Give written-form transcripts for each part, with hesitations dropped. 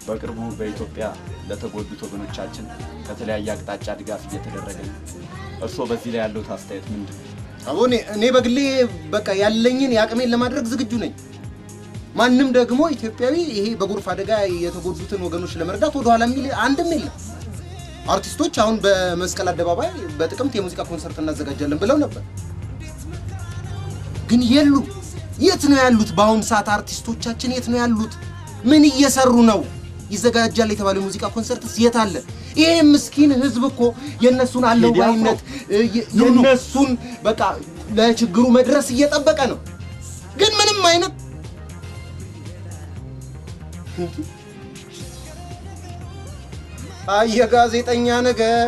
በቅርቡ በኢትዮጵያ ለተጎዱት ወገኖቻችን ከተለያየ አቅጣጫ ድጋፍ እየተደረገ ነው። እርሶ በዚህ ላይ ያለው አስተያየት ምንድነው? አሁን እኔ በግሌ በቃ ያለኝን ያቅሜን ለማድረግ ዝግጁ ነኝ። ማንንም ደግሞ ኢትዮጵያዊ ይሄ በጎርፍ አደጋ የተጎዱትን ወገኖች ለመርዳት ወደ ኋላ የሚል አንድም የለም። አርቲስቶች አሁን በመስቀል አደባባይ በጥቅምት የሙዚቃ ኮንሰርት እናዘጋጃለን ብለው ነበር። ግን የሉ የት ነው ያሉት? በአሁን ሰዓት አርቲስቶቻችን የት ነው ያሉት? ምን እየሰሩ ነው? ይዘጋጃል የተባለው ሙዚቃ ኮንሰርትስ የት አለ? ይሄ ምስኪን ህዝብ እኮ የነሱን አለዋይነት የነሱን በቃ ለችግሩ መድረስ እየጠበቀ ነው። ግን ምንም አይነት የጋዜጠኛ ነገር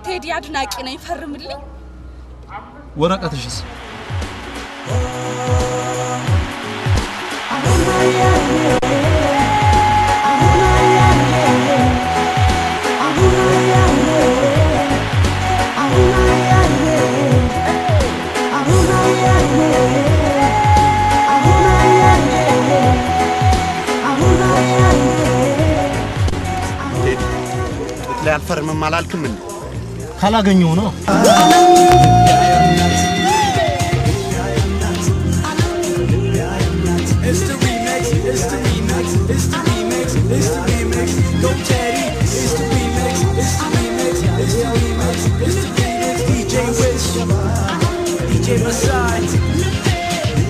ቴዲ አድናቂ ነኝ ፈርምልኝ ወረቀትሽስ ቴዲ ላይ አልፈርምም አላልክም እንዴ? ካላገኘው ነው